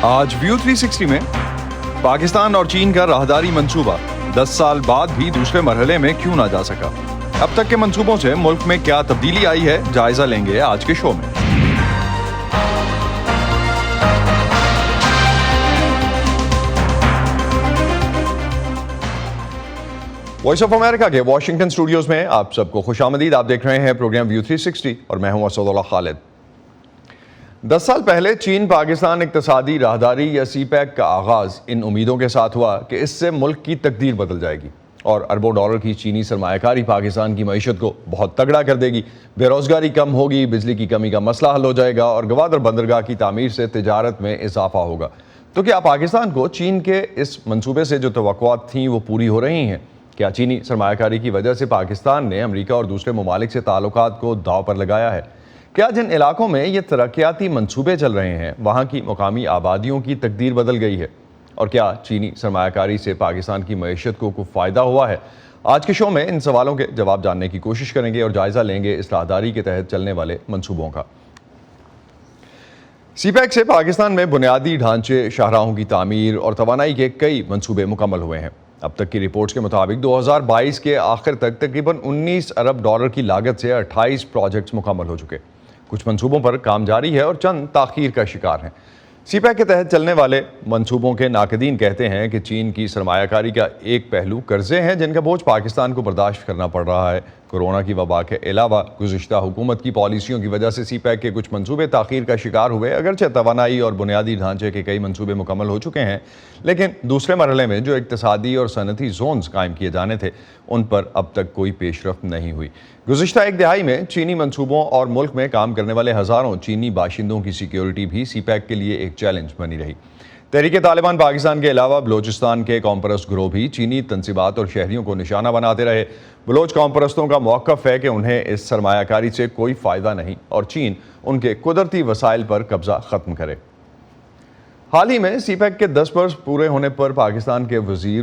آج ویو 360 میں پاکستان اور چین کا راہداری منصوبہ 10 سال بعد بھی دوسرے مرحلے میں کیوں نہ جا سکا؟ اب تک کے منصوبوں سے ملک میں کیا تبدیلی آئی ہے، جائزہ لیں گے آج کے شو میں۔ وائس آف امریکہ کے واشنگٹن اسٹوڈیوز میں آپ سب کو خوش آمدید۔ آپ دیکھ رہے ہیں پروگرام ویو 360 اور میں ہوں اسد اللہ خالد۔ 10 سال پہلے چین پاکستان اقتصادی راہداری یا سی پیک کا آغاز ان امیدوں کے ساتھ ہوا کہ اس سے ملک کی تقدیر بدل جائے گی اور اربوں ڈالر کی چینی سرمایہ کاری پاکستان کی معیشت کو بہت تگڑا کر دے گی، بے روزگاری کم ہوگی، بجلی کی کمی کا مسئلہ حل ہو جائے گا اور گوادر بندرگاہ کی تعمیر سے تجارت میں اضافہ ہوگا۔ تو کیا پاکستان کو چین کے اس منصوبے سے جو توقعات تھیں وہ پوری ہو رہی ہیں؟ کیا چینی سرمایہ کاری کی وجہ سے پاکستان نے امریکہ اور دوسرے ممالک سے تعلقات کو داؤ پر لگایا ہے؟ کیا جن علاقوں میں یہ ترقیاتی منصوبے چل رہے ہیں وہاں کی مقامی آبادیوں کی تقدیر بدل گئی ہے؟ اور کیا چینی سرمایہ کاری سے پاکستان کی معیشت کو کوئی فائدہ ہوا ہے؟ آج کے شو میں ان سوالوں کے جواب جاننے کی کوشش کریں گے اور جائزہ لیں گے اس راہداری کے تحت چلنے والے منصوبوں کا۔ سی پیک سے پاکستان میں بنیادی ڈھانچے، شاہراہوں کی تعمیر اور توانائی کے کئی منصوبے مکمل ہوئے ہیں۔ اب تک کی رپورٹس کے مطابق 2022 کے آخر تک تقریباً 19 ارب ڈالر کی لاگت سے 28 پروجیکٹس مکمل ہو چکے۔ کچھ منصوبوں پر کام جاری ہے اور چند تاخیر کا شکار ہیں۔ سی پیک کے تحت چلنے والے منصوبوں کے ناقدین کہتے ہیں کہ چین کی سرمایہ کاری کا ایک پہلو قرضے ہیں جن کا بوجھ پاکستان کو برداشت کرنا پڑ رہا ہے۔ کورونا کی وبا کے علاوہ گزشتہ حکومت کی پالیسیوں کی وجہ سے سی پیک کے کچھ منصوبے تاخیر کا شکار ہوئے۔ اگرچہ توانائی اور بنیادی ڈھانچے کے کئی منصوبے مکمل ہو چکے ہیں، لیکن دوسرے مرحلے میں جو اقتصادی اور صنعتی زونز قائم کیے جانے تھے ان پر اب تک کوئی پیش رفت نہیں ہوئی۔ گزشتہ ایک دہائی میں چینی منصوبوں اور ملک میں کام کرنے والے ہزاروں چینی باشندوں کی سیکیورٹی بھی سی پیک کے لیے ایک چیلنج بنی رہی۔ تحریک طالبان پاکستان کے علاوہ بلوچستان کے قوم پرست گروہ بھی چینی تنصیبات اور شہریوں کو نشانہ بناتے رہے۔ بلوچ قوم پرستوں کا موقف ہے کہ انہیں اس سرمایہ کاری سے کوئی فائدہ نہیں اور چین ان کے قدرتی وسائل پر قبضہ ختم کرے۔ حال ہی میں سی پیک کے 10 برس پورے ہونے پر پاکستان کے وزیر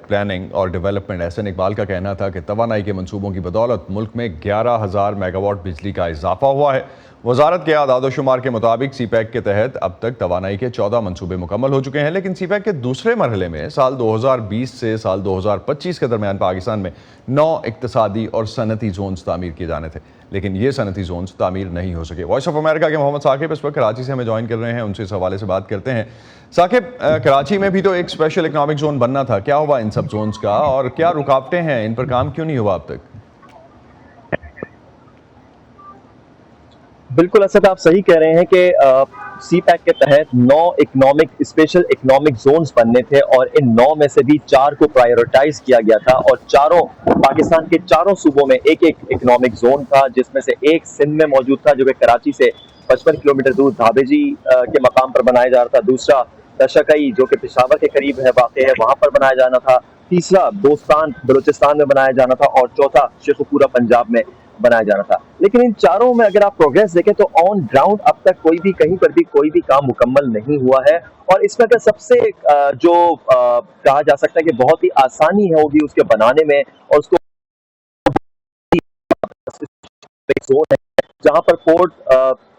پلاننگ اور ڈیولپمنٹ احسن اقبال کا کہنا تھا کہ توانائی کے منصوبوں کی بدولت ملک میں 11,000 میگا واٹ بجلی کا اضافہ ہوا ہے۔ وزارت کے اعداد و شمار کے مطابق سی پیک کے تحت اب تک توانائی کے 14 منصوبے مکمل ہو چکے ہیں، لیکن سی پیک کے دوسرے مرحلے میں سال 2020 سے سال 2025 کے درمیان پاکستان میں 9 اقتصادی اور صنعتی زونز تعمیر کیے جانے تھے، لیکن یہ صنعتی زونز تعمیر نہیں ہو سکے۔ وائس آف امریکہ کے محمد ثاقب اس وقت کراچی سے ہمیں جوائن کر رہے ہیں، ان سے اس حوالے سے بات کرتے ہیں۔ ثاقب، کراچی میں بھی تو ایک اسپیشل اکنامک زون بننا تھا، کیا ہوا ان سب زونز کا اور کیا رکاوٹیں ہیں، ان پر کام کیوں نہیں ہوا اب تک؟ بالکل اسد، آپ صحیح کہہ رہے ہیں کہ سی پیک کے تحت 9 اسپیشل اکنامک زونز بننے تھے اور ان 9 میں سے بھی 4 کو پرائیورٹائز کیا گیا تھا اور پاکستان کے چاروں صوبوں میں ایک اکنامک زون تھا، جس میں سے ایک سندھ میں موجود تھا جو کہ کراچی سے 55 کلومیٹر دور دھابے جی کے مقام پر بنایا جا رہا تھا، دوسرا دشکئی جو کہ پشاور کے قریب ہے واقع ہے وہاں پر بنایا جانا تھا، تیسرا دوستان بلوچستان میں بنایا جانا تھا اور چوتھا شیخ پورہ پنجاب میں بنایا جانا تھا۔ لیکن ان چاروں میں اگر آپ پروگریس دیکھیں تو آن گراؤنڈ اب تک کہیں پر بھی کوئی بھی کام مکمل نہیں ہوا ہے، اور اس میں اگر سب سے جو کہا جا سکتا ہے کہ بہت ہی آسانی ہوگی اس کے بنانے میں اور اس کو زون ہے جہاں پر پورٹ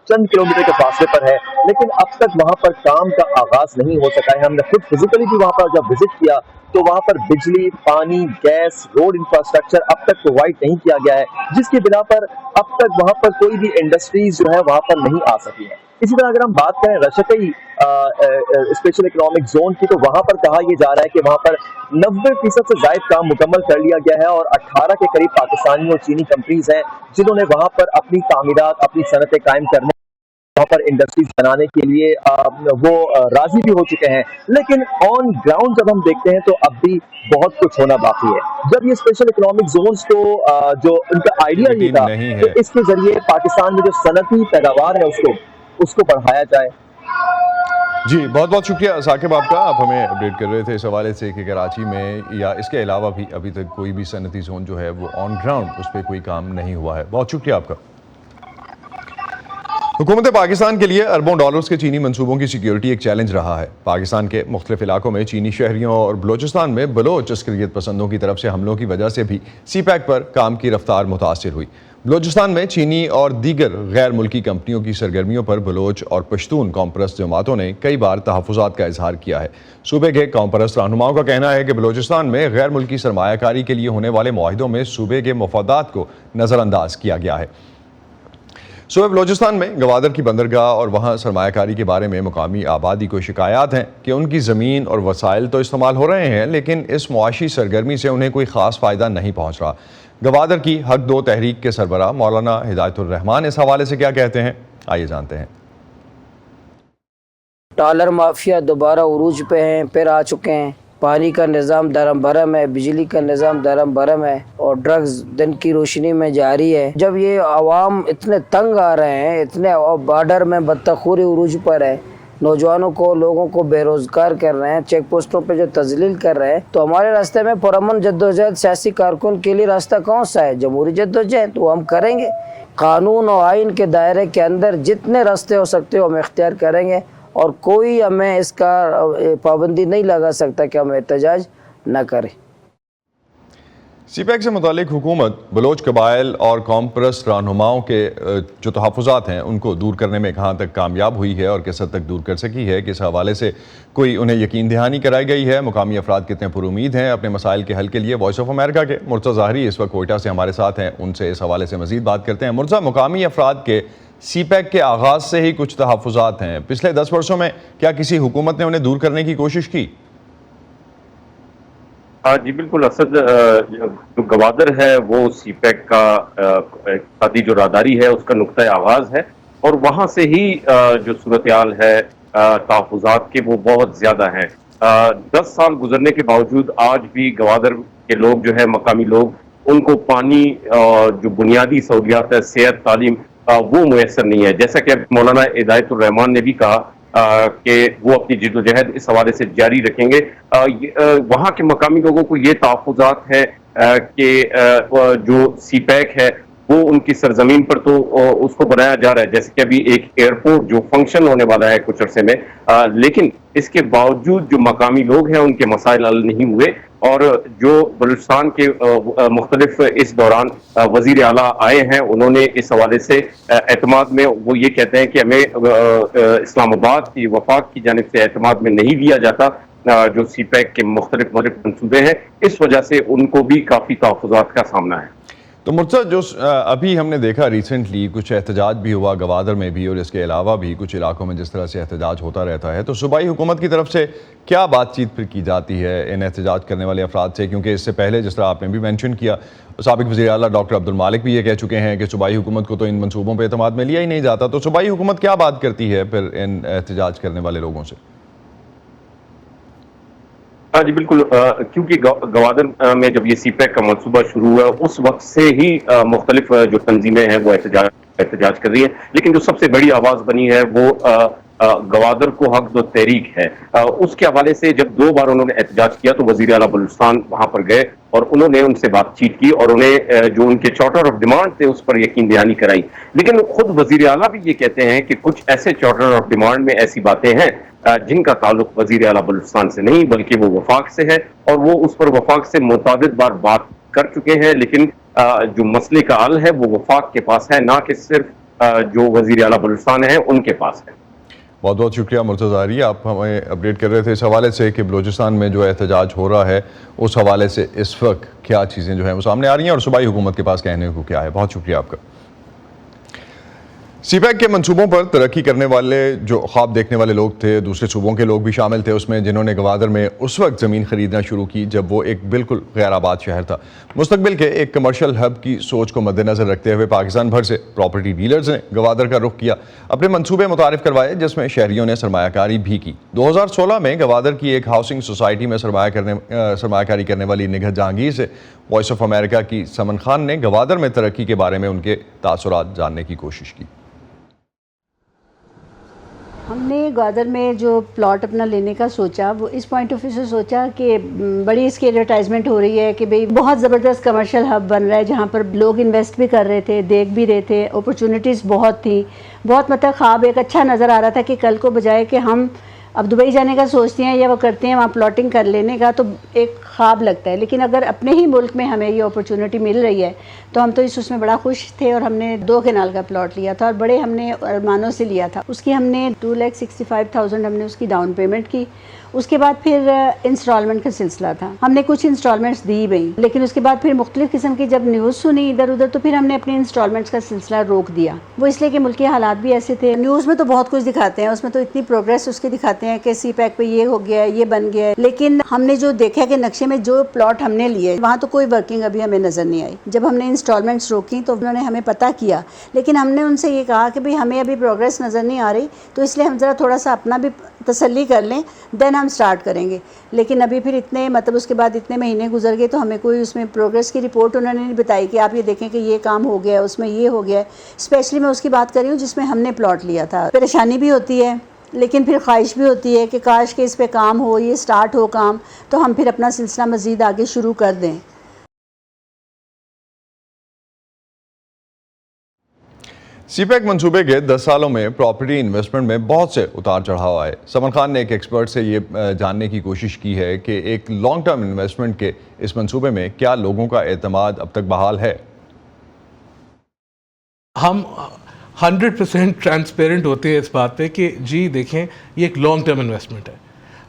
چند کلومیٹر کے فاصلے پر ہے، لیکن اب تک وہاں پر کام کا آغاز نہیں ہو سکا ہے۔ ہم نے خود فزیکلی بھی وہاں پر جب وزٹ کیا تو وہاں پر بجلی، پانی، گیس، روڈ انفراسٹرکچر اب تک پرووائڈ نہیں کیا گیا ہے، جس کی بنا پر اب تک وہاں پر کوئی بھی انڈسٹریز جو ہے وہاں پر نہیں آ سکی ہے۔ اسی طرح اگر ہم بات کریں رشکئی اسپیشل اکنامک زون کی تو وہاں پر کہا یہ جا رہا ہے کہ وہاں پر 90% سے زائد کام مکمل کر لیا گیا ہے اور 18 کے قریب پاکستانی اور چینی کمپنیز ہیں جنہوں نے وہاں پر اپنی تعمیرات، اپنی صنعتیں قائم کرنے، وہاں پر انڈسٹریز بنانے کے لیے وہ راضی بھی ہو چکے ہیں، لیکن آن گراؤنڈ جب ہم دیکھتے ہیں تو اب بھی بہت کچھ ہونا باقی ہے۔ جب یہ اسپیشل اکنامک زونز کو جو ان کا آئیڈیا یہ تھا کہ اس کے ذریعے پاکستان میں جو صنعتی پیداوار ہے اس کو بڑھایا جائے۔ جی بہت بہت شکریہ ثاقب آپ کا، آپ ہمیں اپڈیٹ کر رہے تھے اس حوالے سے کہ کراچی میں یا اس کے علاوہ بھی ابھی تک کوئی بھی صنعتی زون جو ہے وہ آن گراؤنڈ اس پہ کوئی کام نہیں ہوا ہے۔ بہت شکریہ آپ کا۔ حکومت پاکستان کے لیے اربوں ڈالرز کے چینی منصوبوں کی سیکیورٹی ایک چیلنج رہا ہے۔ پاکستان کے مختلف علاقوں میں چینی شہریوں اور بلوچستان میں بلوچ عسکریت پسندوں کی طرف سے حملوں کی وجہ سے بھی سی پیک پر کام کی رفتار متاثر ہوئی۔ بلوچستان میں چینی اور دیگر غیر ملکی کمپنیوں کی سرگرمیوں پر بلوچ اور پشتون قوم پرست جماعتوں نے کئی بار تحفظات کا اظہار کیا ہے۔ صوبے کے قوم پرست رہنماؤں کا کہنا ہے کہ بلوچستان میں غیر ملکی سرمایہ کاری کے لیے ہونے والے معاہدوں میں صوبے کے مفادات کو نظر انداز کیا گیا ہے۔ صوبہ بلوچستان میں گوادر کی بندرگاہ اور وہاں سرمایہ کاری کے بارے میں مقامی آبادی کو شکایات ہیں کہ ان کی زمین اور وسائل تو استعمال ہو رہے ہیں، لیکن اس معاشی سرگرمی سے انہیں کوئی خاص فائدہ نہیں پہنچ رہا۔ گوادر کی حق دو تحریک کے سربراہ مولانا ہدایت الرحمان اس حوالے سے کیا کہتے ہیں، آئیے جانتے ہیں۔ ڈالر مافیا دوبارہ عروج پہ ہیں، پھر آ چکے ہیں۔ پانی کا نظام درم برم ہے، بجلی کا نظام درم برم ہے، اور ڈرگز دن کی روشنی میں جاری ہے۔ جب یہ عوام اتنے تنگ آ رہے ہیں، اتنے بارڈر میں بدتخوری عروج پر ہے، نوجوانوں کو، لوگوں کو بے روزگار کر رہے ہیں، چیک پوسٹوں پہ جو تذلیل کر رہے ہیں، تو ہمارے راستے میں پرامن جدوجہد سیاسی کارکن کے لیے راستہ کون سا ہے؟ جمہوری جدوجہد، وہ ہم کریں گے۔ قانون و آئین کے دائرے کے اندر جتنے راستے ہو سکتے ہو ہم اختیار کریں گے، اور کوئی ہمیں اس کا پابندی نہیں لگا سکتا کہ ہم احتجاج نہ کریں۔ سی پیک سے متعلق حکومت بلوچ قبائل اور قوم پرست رہنماؤں کے جو تحفظات ہیں ان کو دور کرنے میں کہاں تک کامیاب ہوئی ہے اور کس حد تک دور کر سکی ہے، کس حوالے سے کوئی انہیں یقین دہانی کرائی گئی ہے، مقامی افراد کتنے پر امید ہیں اپنے مسائل کے حل کے لیے۔ وائس آف امریکہ کے مرتضی ظاہری اس وقت کوئٹہ سے ہمارے ساتھ ہیں، ان سے اس حوالے سے مزید بات کرتے ہیں۔ مرتضی، مقامی افراد کے سی پیک کے آغاز سے ہی کچھ تحفظات ہیں، پچھلے 10 برسوں میں کیا کسی حکومت نے انہیں دور کرنے کی کوشش کی؟ جی بالکل، اسد جو گوادر ہے وہ سی پیک کا اقتصادی جو راہداری ہے اس کا نقطۂ آغاز ہے، اور وہاں سے ہی جو صورتحال ہے تحفظات کے وہ بہت زیادہ ہیں۔ 10 سال گزرنے کے باوجود آج بھی گوادر کے لوگ جو ہے، مقامی لوگ، ان کو پانی اور جو بنیادی سہولیات ہے، صحت، تعلیم، وہ میسر نہیں ہے۔ جیسا کہ مولانا ہدایت الرحمان نے بھی کہا کہ وہ اپنی جدوجہد اس حوالے سے جاری رکھیں گے۔ وہاں کے مقامی لوگوں کو یہ تحفظات ہے کہ جو سی پیک ہے وہ ان کی سرزمین پر تو اس کو بنایا جا رہا ہے، جیسے کہ ابھی ایک ایئرپورٹ جو فنکشن ہونے والا ہے کچھ عرصے میں، لیکن اس کے باوجود جو مقامی لوگ ہیں ان کے مسائل حل نہیں ہوئے۔ اور جو بلوچستان کے مختلف اس دوران وزیر اعلیٰ آئے ہیں، انہوں نے اس حوالے سے اعتماد میں وہ یہ کہتے ہیں کہ ہمیں اسلام آباد کی وفاق کی جانب سے اعتماد میں نہیں لیا جاتا جو سی پیک کے مختلف منصوبے ہیں، اس وجہ سے ان کو بھی کافی تحفظات کا سامنا ہے۔ تو مرتضی، جو ابھی ہم نے دیکھا ریسنٹلی کچھ احتجاج بھی ہوا گوادر میں بھی، اور اس کے علاوہ بھی کچھ علاقوں میں جس طرح سے احتجاج ہوتا رہتا ہے، تو صوبائی حکومت کی طرف سے کیا بات چیت پھر کی جاتی ہے ان احتجاج کرنے والے افراد سے؟ کیونکہ اس سے پہلے جس طرح آپ نے بھی مینشن کیا، سابق وزیر اعلیٰ ڈاکٹر عبدالمالک بھی یہ کہہ چکے ہیں کہ صوبائی حکومت کو تو ان منصوبوں پہ اعتماد میں لیا ہی نہیں جاتا، تو صوبائی حکومت کیا بات کرتی ہے پھر ان احتجاج کرنے والے لوگوں سے؟ جی بالکل، کیونکہ گوادر میں جب یہ سی پیک کا منصوبہ شروع ہوا اس وقت سے ہی مختلف جو تنظیمیں ہیں وہ احتجاج کر رہی ہیں، لیکن جو سب سے بڑی آواز بنی ہے وہ گوادر کو حق دو تحریک ہے۔ اس کے حوالے سے جب 2 بار انہوں نے احتجاج کیا تو وزیر اعلیٰ بلوچستان وہاں پر گئے اور انہوں نے ان سے بات چیت کی اور انہیں جو ان کے چارٹر آف ڈیمانڈ تھے اس پر یقین دہانی کرائی۔ لیکن خود وزیر اعلیٰ بھی یہ کہتے ہیں کہ کچھ ایسے چارٹر آف ڈیمانڈ میں ایسی باتیں ہیں جن کا تعلق وزیر اعلیٰ بلوچستان سے نہیں بلکہ وہ وفاق سے ہے، اور وہ اس پر وفاق سے متعدد بار بات کر چکے ہیں، لیکن جو مسئلے کا حل ہے وہ وفاق کے پاس ہے، نہ کہ صرف جو وزیر اعلیٰ بلوچستان ہیں ان کے پاس ہے۔ بہت بہت شکریہ مرتضی ظاہری، آپ ہمیں اپڈیٹ کر رہے تھے اس حوالے سے کہ بلوچستان میں جو احتجاج ہو رہا ہے اس حوالے سے اس وقت کیا چیزیں جو ہیں وہ سامنے آ رہی ہیں اور صوبائی حکومت کے پاس کہنے کو کیا ہے۔ بہت شکریہ آپ کا۔ سی پیک کے منصوبوں پر ترقی کرنے والے جو خواب دیکھنے والے لوگ تھے، دوسرے صوبوں کے لوگ بھی شامل تھے اس میں، جنہوں نے گوادر میں اس وقت زمین خریدنا شروع کی جب وہ ایک بالکل غیر آباد شہر تھا۔ مستقبل کے ایک کمرشل ہب کی سوچ کو مد نظر رکھتے ہوئے پاکستان بھر سے پراپرٹی ڈیلرز نے گوادر کا رخ کیا، اپنے منصوبے متعارف کروائے جس میں شہریوں نے سرمایہ کاری بھی کی۔ 2016 میں گوادر کی ایک ہاؤسنگ سوسائٹی میں سرمایہ کاری کرنے والی نگہت جہانگیر سے وائس آف امریکہ کی سمن خان نے گوادر میں ترقی کے بارے میں ان کے تاثرات جاننے کی کوشش کی۔ ہم نے گوادر میں جو پلاٹ اپنا لینے کا سوچا وہ اس پوائنٹ آف ویو سے سوچا کہ بڑی اس کی ایڈورٹائزمنٹ ہو رہی ہے کہ بھئی بہت زبردست کمرشل ہب بن رہا ہے جہاں پر لوگ انویسٹ بھی کر رہے تھے، دیکھ بھی رہے تھے، اپرچونٹیز بہت تھیں، بہت مطلب خواب ایک اچھا نظر آ رہا تھا کہ کل کو بجائے کہ ہم اب دبئی جانے کا سوچتے ہیں یا وہ کرتے ہیں وہاں پلاٹنگ کر لینے کا تو ایک خواب لگتا ہے، لیکن اگر اپنے ہی ملک میں ہمیں یہ اپرچونٹی مل رہی ہے تو ہم تو اس میں بڑا خوش تھے، اور ہم نے 2 کنال کا پلاٹ لیا تھا اور بڑے ہم نے ارمانوں سے لیا تھا. اس کی ہم نے 2,65,000 ہم نے اس کی ڈاؤن پیمنٹ کی. اس کے بعد پھر انسٹالمنٹ کا سلسلہ تھا، ہم نے کچھ انسٹالمنٹس دی گئی، لیکن اس کے بعد پھر مختلف قسم کی جب نیوز سنی ادھر ادھر تو پھر ہم نے اپنی انسٹالمنٹس کا سلسلہ روک دیا. وہ اس لیے کہ ملکی حالات بھی ایسے تھے. نیوز میں تو بہت کچھ دکھاتے ہیں، اس میں تو اتنی پروگریس اس کے دکھاتے ہیں کہ سی پیک پہ یہ ہو گیا ہے، یہ بن گیا ہے، لیکن ہم نے جو دیکھا کہ نقشے میں جو پلاٹ ہم نے لیے وہاں تو کوئی ورکنگ ابھی ہمیں نظر نہیں آئی. جب ہم نے انسٹالمنٹس روکی تو انہوں نے ہمیں پتہ کیا، لیکن ہم نے ان سے یہ کہا کہ بھئی ہمیں ابھی پروگریس نظر نہیں آ رہی، تو اس لیے ہم ذرا تھوڑا سا اپنا بھی تسلی کر لیں، دین ہم سٹارٹ کریں گے. لیکن ابھی پھر اتنے اس کے بعد اتنے مہینے گزر گئے تو ہمیں کوئی اس میں پروگریس کی رپورٹ انہوں نے نہیں بتائی کہ آپ یہ دیکھیں کہ یہ کام ہو گیا ہے، اس میں یہ ہو گیا ہے. اسپیشلی میں اس کی بات کر رہی ہوں جس میں ہم نے پلاٹ لیا تھا. پریشانی بھی ہوتی ہے لیکن پھر خواہش بھی ہوتی ہے کہ کاش کہ اس پہ کام ہو، یہ سٹارٹ ہو کام، تو ہم پھر اپنا سلسلہ مزید آگے شروع کر دیں. سی پیک منصوبے کے 10 سالوں میں پراپرٹی انویسٹمنٹ میں بہت سے اتار چڑھاؤ آئے. سمن خان نے ایک ایکسپرٹ سے یہ جاننے کی کوشش کی ہے کہ ایک لانگ ٹرم انویسٹمنٹ کے اس منصوبے میں کیا لوگوں کا اعتماد اب تک بحال ہے. ہم 100% ٹرانسپیرنٹ ہوتے ہیں اس بات پہ کہ جی دیکھیں یہ ایک لانگ ٹرم انویسٹمنٹ ہے.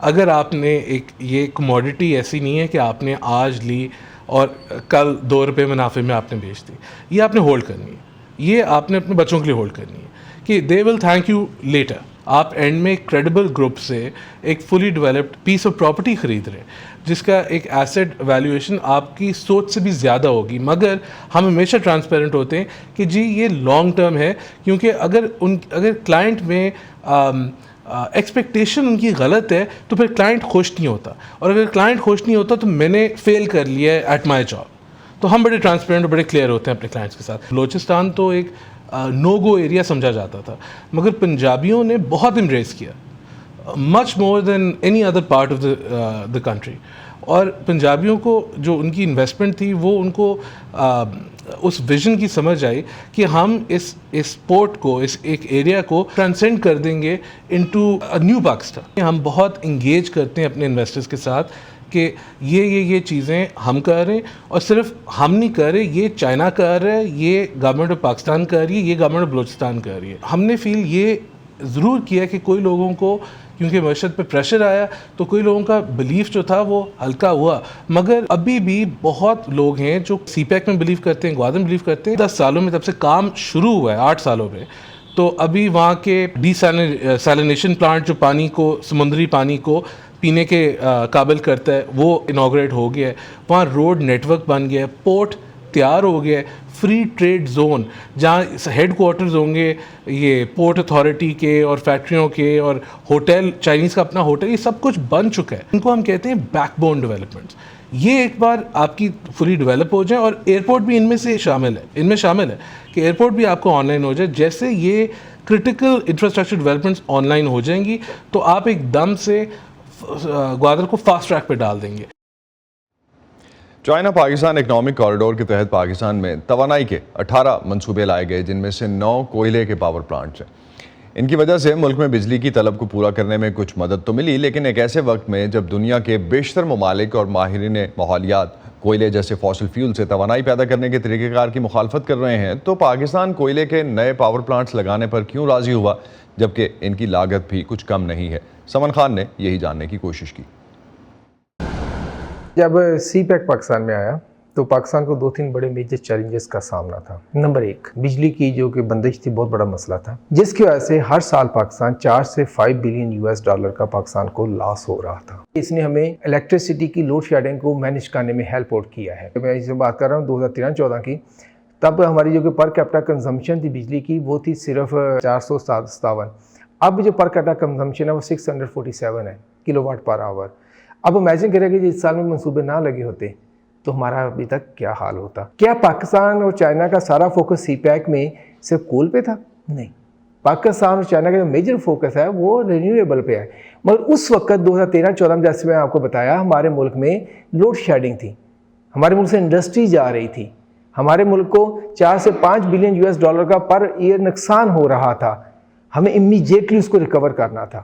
اگر آپ نے یہ کموڈٹی ایسی نہیں ہے کہ آپ نے آج لی اور کل 2 روپے منافع میں آپ نے بیچ دی. یہ آپ نے ہولڈ کرنی ہے، یہ آپ نے اپنے بچوں کے لیے ہولڈ کرنی ہے کہ they will thank you later. آپ اینڈ میں ایک کریڈیبل گروپ سے ایک fully developed piece of property خرید رہے ہیں جس کا ایک ایسٹ ویلیویشن آپ کی سوچ سے بھی زیادہ ہوگی. مگر ہم ہمیشہ ٹرانسپیرنٹ ہوتے ہیں کہ جی یہ لانگ ٹرم ہے، کیونکہ اگر کلائنٹ میں ایکسپیکٹیشن ان کی غلط ہے تو پھر کلائنٹ خوش نہیں ہوتا، اور اگر کلائنٹ خوش نہیں ہوتا تو میں نے فیل کر لیا ہے ایٹ مائی جاب. تو ہم بڑے ٹرانسپیرنٹ اور بڑے کلیئر ہوتے ہیں اپنے کلائنٹس کے ساتھ. بلوچستان تو ایک نو گو ایریا سمجھا جاتا تھا، مگر پنجابیوں نے بہت امبریس کیا، much more than any other part of the country. اور پنجابیوں کو جو ان کی انویسٹمنٹ تھی وہ ان کو اس ویژن کی سمجھ آئی کہ ہم اس پورٹ کو، اس ایک ایریا کو ٹرانسینڈ کر دیں گے انٹو نیو پاکستان. ہم بہت انگیج کرتے ہیں اپنے انویسٹرز کے ساتھ کہ یہ چیزیں ہم کر رہے ہیں، اور صرف ہم نہیں کر رہے، یہ چائنا کر رہا ہے، یہ گورنمنٹ آف پاکستان کر رہی ہے، یہ گورنمنٹ آف بلوچستان کر رہی ہے. ہم نے فیل یہ ضرور کیا کہ کوئی لوگوں کو کیونکہ معیشت پہ پریشر آیا تو کوئی لوگوں کا بلیف جو تھا وہ ہلکا ہوا، مگر ابھی بھی بہت لوگ ہیں جو سی پیک میں بلیو کرتے ہیں، گوادر میں بلیو کرتے ہیں. 10 سالوں میں تب سے کام شروع ہوا ہے، 8 سالوں میں، تو ابھی وہاں کے ڈی سیلینیشن پلانٹ جو پانی کو، سمندری پانی کو پینے کے قابل کرتا ہے، وہ انوگریٹ ہو گیا ہے. وہاں روڈ نیٹ ورک بن گیا ہے، پورٹ تیار ہو گیا ہے، فری ٹریڈ زون جہاں ہیڈ کوارٹرز ہوں گے یہ پورٹ اتھارٹی کے اور فیکٹریوں کے، اور ہوٹل، چائنیز کا اپنا ہوٹل، یہ سب کچھ بن چکا ہے. ان کو ہم کہتے ہیں بیک بون ڈیولپمنٹس. یہ ایک بار آپ کی فلی ڈیولپ ہو جائیں، اور ایئرپورٹ بھی ان میں شامل ہے کہ ایئرپورٹ بھی آپ کو آن لائن ہو جائے. جیسے یہ critical infrastructure developments online ہو جائیں گی تو آپ ایک دم سے گوادر کو فاسٹ ٹریک پہ ڈال دیں گے. چائنا پاکستان اکنامک کوریڈور کے تحت پاکستان میں توانائی کے 18 منصوبے لائے گئے، جن میں سے 9 کوئلے کے پاور پلانٹس ہیں. ان کی وجہ سے ملک میں بجلی کی طلب کو پورا کرنے میں کچھ مدد تو ملی، لیکن ایک ایسے وقت میں جب دنیا کے بیشتر ممالک اور ماہرین ماحولیات کوئلے جیسے فاسل فیول سے توانائی پیدا کرنے کے طریقہ کار کی مخالفت کر رہے ہیں، تو پاکستان کوئلے کے نئے پاور پلانٹس لگانے پر کیوں راضی ہوا جبکہ ان کی لاگت بھی کچھ کم نہیں ہے؟ سمن خان نے یہی جاننے کی کوشش کی. جب سی پیک پاکستان میں آیا تو پاکستان کو 2-3 بڑے میجر چیلنجز کا سامنا تھا. نمبر 1 بجلی کی جو کہ بندش تھی، بہت بڑا مسئلہ تھا، جس کی وجہ سے ہر سال پاکستان 4 سے 5 بلین US$ کا پاکستان کو لاس ہو رہا تھا. اس نے ہمیں الیکٹریسٹی کی لوڈ شیڈنگ کو مینیج کرنے میں ہیلپ آؤٹ کیا ہے. میں اس سے بات کر رہا ہوں 2013-14 کی، تب ہماری جو کہ پر کیپٹا کنزمپشن تھی بجلی کی وہ تھی صرف 457. اب جو پر کیپٹا کنزمپشن ہے وہ 647 ہے کلو واٹ پر آور. اب امیجن کریں کہ اس سال میں منصوبے نہ لگے ہوتے تو ہمارا ابھی تک کیا حال ہوتا. کیا پاکستان اور چائنا کا سارا فوکس سی پیک میں صرف کول پہ تھا؟ نہیں، پاکستان اور چائنا کا جو میجر فوکس ہے وہ رینیویبل پہ ہے. مگر اس وقت 2013-14 میں جیسے میں آپ کو بتایا ہمارے ملک میں لوڈ شیڈنگ تھی، ہمارے ملک سے انڈسٹری جا رہی تھی، ہمارے ملک کو 4 سے 5 بلین US$ کا پر ایئر نقصان ہو رہا تھا. ہمیں امیجیٹلی اس کو ریکور کرنا تھا.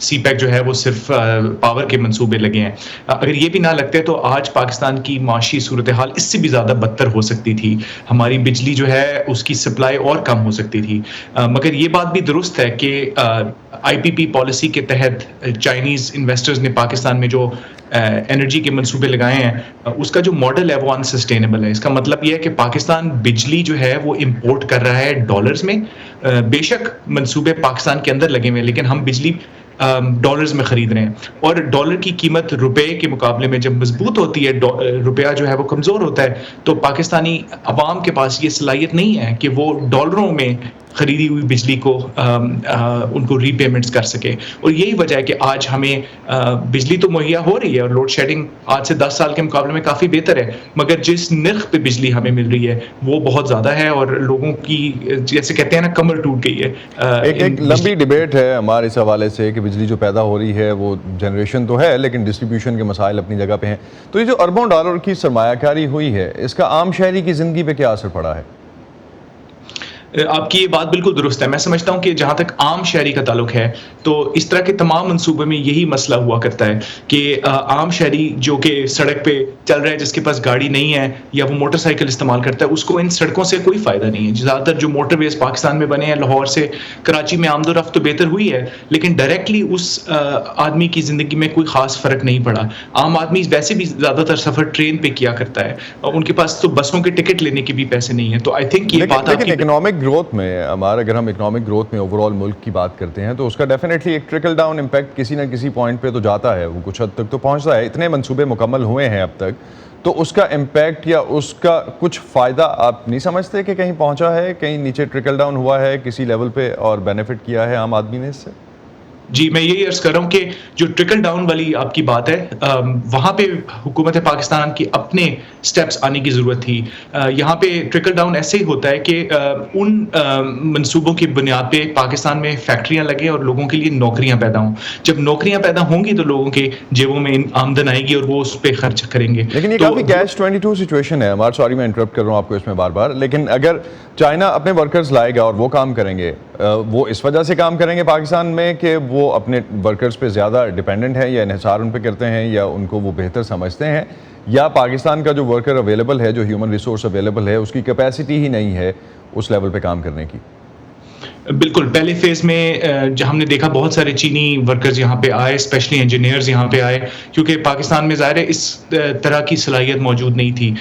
سی پیک جو ہے وہ صرف پاور کے منصوبے لگے ہیں. اگر یہ بھی نہ لگتے تو آج پاکستان کی معاشی صورتحال اس سے بھی زیادہ بدتر ہو سکتی تھی. ہماری بجلی جو ہے اس کی سپلائی اور کم ہو سکتی تھی. مگر یہ بات بھی درست ہے کہ آئی پی پی پالیسی کے تحت چائنیز انویسٹرز نے پاکستان میں جو انرجی کے منصوبے لگائے ہیں اس کا جو ماڈل ہے وہ انسسٹینیبل ہے. اس کا مطلب یہ ہے کہ پاکستان بجلی جو ہے وہ امپورٹ کر رہا ہے ڈالرز میں. بے شک منصوبے پاکستان کے اندر لگے ہوئے ہیں لیکن ہم بجلی ڈالرز میں خرید رہے ہیں, اور ڈالر کی قیمت روپے کے مقابلے میں جب مضبوط ہوتی ہے, روپیہ جو ہے وہ کمزور ہوتا ہے, تو پاکستانی عوام کے پاس یہ صلاحیت نہیں ہے کہ وہ ڈالروں میں خریدی ہوئی بجلی کو ان کو ری پیمنٹس کر سکے. اور یہی وجہ ہے کہ آج ہمیں بجلی تو مہیا ہو رہی ہے اور لوڈ شیڈنگ آج سے 10 سال کے مقابلے میں کافی بہتر ہے, مگر جس نرخ پہ بجلی ہمیں مل رہی ہے وہ بہت زیادہ ہے اور لوگوں کی جیسے کہتے ہیں نا کمر ٹوٹ گئی ہے. ایک لمبی ڈیبیٹ ہے ہمارے اس حوالے سے کہ بجلی جو پیدا ہو رہی ہے وہ جنریشن تو ہے لیکن ڈسٹریبیوشن کے مسائل اپنی جگہ پہ ہیں. تو یہ جو اربوں ڈالر کی سرمایہ کاری ہوئی ہے اس کا عام شہری کی زندگی پہ کیا اثر پڑا ہے؟ آپ کی یہ بات بالکل درست ہے. میں سمجھتا ہوں کہ جہاں تک عام شہری کا تعلق ہے تو اس طرح کے تمام منصوبے میں یہی مسئلہ ہوا کرتا ہے کہ عام شہری جو کہ سڑک پہ چل رہا ہے, جس کے پاس گاڑی نہیں ہے یا وہ موٹر سائیکل استعمال کرتا ہے, اس کو ان سڑکوں سے کوئی فائدہ نہیں ہے. زیادہ تر جو موٹر ویز پاکستان میں بنے ہیں, لاہور سے کراچی میں آمد و رفت تو بہتر ہوئی ہے لیکن ڈائریکٹلی اس آدمی کی زندگی میں کوئی خاص فرق نہیں پڑا. عام آدمی ویسے بھی زیادہ تر سفر ٹرین پہ کیا کرتا ہے, ان کے پاس تو بسوں کے ٹکٹ لینے کے بھی پیسے نہیں ہیں. تو آئی تھنک یہ بات اکنامک گروتھ میں اگر ہم اکنامک گروتھ میں اوور آل ملک کی بات کرتے ہیں تو اس کا ڈیفینیٹلی ایک ٹرکل ڈاؤن امپیکٹ کسی نہ کسی پوائنٹ پہ تو جاتا ہے, وہ کچھ حد تک تو پہنچتا ہے. اتنے منصوبے مکمل ہوئے ہیں اب تک, تو اس کا امپیکٹ یا اس کا کچھ فائدہ آپ نہیں سمجھتے کہ کہیں پہنچا ہے, کہیں نیچے ٹرکل ڈاؤن ہوا ہے کسی لیول پہ اور بینیفٹ کیا ہے عام آدمی نے اس سے؟ جی میں یہی عرض کر رہا ہوں کہ جو ٹرکل ڈاؤن والی آپ کی بات ہے وہاں پہ حکومت پاکستان کی اپنے سٹیپس آنے کی ضرورت تھی. یہاں پہ ٹرکل ڈاؤن ایسے ہی ہوتا ہے کہ ان منصوبوں کی بنیاد پہ پاکستان میں فیکٹریاں لگیں اور لوگوں کے لیے نوکریاں پیدا ہوں. جب نوکریاں پیدا ہوں گی تو لوگوں کے جیبوں میں آمدن آئے گی اور وہ اس پہ خرچ کریں گے. لیکن یہ کافی کیچ 22 سچویشن ہے ہمارا. سوری میں انٹرپٹ کر رہا ہوں آپ کو اس میں بار بار, لیکن اگر چائنا اپنے ورکرز لائے گا اور وہ کام کریں گے, وہ اس وجہ سے کام کریں گے پاکستان میں کہ وہ اپنے ورکرز پہ زیادہ ڈیپینڈنٹ ہیں یا انحصار ان پہ کرتے ہیں یا ان کو وہ بہتر سمجھتے ہیں, یا پاکستان کا جو ورکر اویلیبل ہے, جو ہیومن ریسورس اویلیبل ہے, اس کی کیپیسٹی ہی نہیں ہے اس لیول پہ کام کرنے کی؟ بالکل پہلے فیز میں ہم نے دیکھا بہت سارے چینی ورکرز یہاں پہ آئے, اسپیشلی انجینئرز یہاں پہ آئے, کیونکہ پاکستان میں ظاہر ہے اس طرح کی صلاحیت موجود نہیں تھی.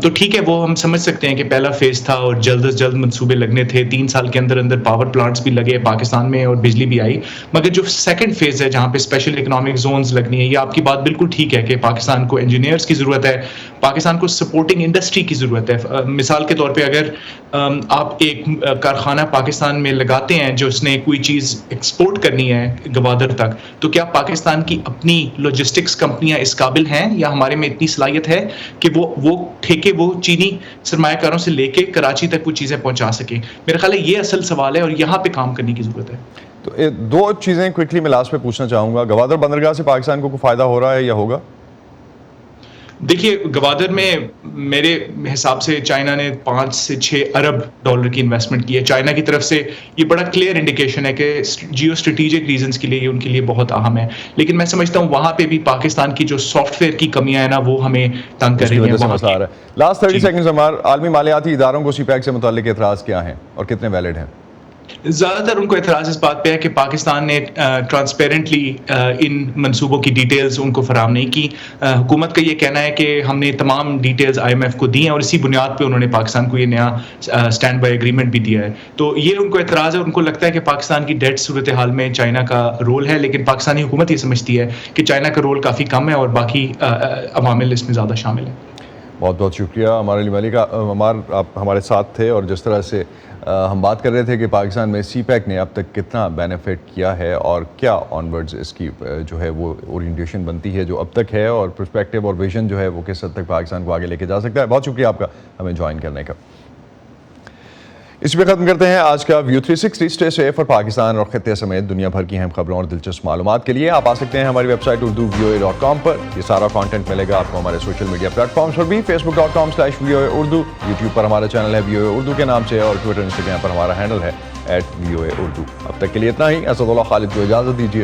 تو ٹھیک ہے وہ ہم سمجھ سکتے ہیں کہ پہلا فیز تھا اور جلد از جلد منصوبے لگنے تھے, 3 سال کے اندر اندر پاور پلانٹس بھی لگے پاکستان میں اور بجلی بھی آئی. مگر جو سیکنڈ فیز ہے جہاں پہ اسپیشل اکنامک زونز لگنی ہے, یہ آپ کی بات بالکل ٹھیک ہے کہ پاکستان کو انجینئرز کی ضرورت ہے, پاکستان کو سپورٹنگ انڈسٹری کی ضرورت ہے. مثال کے طور پہ اگر آپ ایک کارخانہ پاکستان میں لگاتے ہیں جو اس نے کوئی چیز ایکسپورٹ کرنی ہے گوادر تک, تو کیا پاکستان کی اپنی لاجسٹکس کمپنیاں اس قابل ہیں یا ہمارے میں اتنی صلاحیت ہے کہ وہ ٹھیکے وہ چینی سرمایہ کاروں سے لے کے کراچی تک وہ چیزیں پہنچا سکیں؟ میرا خیال ہے یہ اصل سوال ہے اور یہاں پہ کام کرنے کی ضرورت ہے. تو 2 چیزیں کوئکلی میں لاسٹ پہ پوچھنا چاہوں گا. گوادر بندرگاہ سے پاکستان کو کوئی فائدہ ہو رہا ہے یا ہوگا؟ دیکھیے گوادر میں میرے حساب سے چائنا نے 5 سے 6 ارب ڈالر کی انویسٹمنٹ کی ہے. چائنا کی طرف سے یہ بڑا کلیئر انڈیکیشن ہے کہ جیو اسٹریٹجک ریزنس کے لیے یہ ان کے لیے بہت اہم ہے. لیکن میں سمجھتا ہوں وہاں پہ بھی پاکستان کی جو سافٹ ویئر کی کمیاں ہیں نا وہ ہمیں تنگ کر رہی ہیں. لاسٹ 30 سیکنڈز ہمارے عالمی مالیاتی اداروں کو سی پیک سے متعلق اعتراض کیا ہیں اور کتنے ویلڈ ہیں؟ زیادہ تر ان کو اعتراض اس بات پہ ہے کہ پاکستان نے ٹرانسپیرنٹلی ان منصوبوں کی ڈیٹیلز ان کو فراہم نہیں کی. حکومت کا یہ کہنا ہے کہ ہم نے تمام ڈیٹیلز IMF کو دی ہیں اور اسی بنیاد پہ انہوں نے پاکستان کو یہ نیا اسٹینڈ بائی ایگریمنٹ بھی دیا ہے. تو یہ ان کو اعتراض ہے. ان کو لگتا ہے کہ پاکستان کی ڈیٹ صورتحال میں چائنا کا رول ہے, لیکن پاکستانی حکومت یہ سمجھتی ہے کہ چائنا کا رول کافی کم ہے اور باقی عوامل اس میں زیادہ شامل ہیں. بہت بہت شکریہ ہمارے لیے ملک عمار, آپ ہمارے ساتھ تھے اور جس طرح سے ہم بات کر رہے تھے کہ پاکستان میں سی پیک نے اب تک کتنا بینیفٹ کیا ہے اور کیا آنورڈز اس کی جو ہے وہ اورینٹیشن بنتی ہے جو اب تک ہے, اور پرسپیکٹیو اور ویژن جو ہے وہ کس حد تک پاکستان کو آگے لے کے جا سکتا ہے. بہت شکریہ آپ کا ہمیں جوائن کرنے کا. اس پہ ختم کرتے ہیں آج کا ویو 360. اسٹے سیف اور پاکستان اور خطے سمیت دنیا بھر کی اہم خبروں اور دلچسپ معلومات کے لیے آپ آ سکتے ہیں ہماری ویب سائٹ urdu.voa.com پر. یہ سارا کانٹینٹ ملے گا آپ کو ہمارے سوشل میڈیا پلیٹ فارمز پر بھی, facebook.com/VOA Urdu, یوٹیوب پر ہمارا چینل ہے VOA Urdu کے نام سے, اور ٹویٹر انسٹاگرام پر ہمارا ہینڈل ہے @VOA Urdu. اب تک کے لیے اتنا ہی. اسد اللہ خالد کو اجازت دیجیے.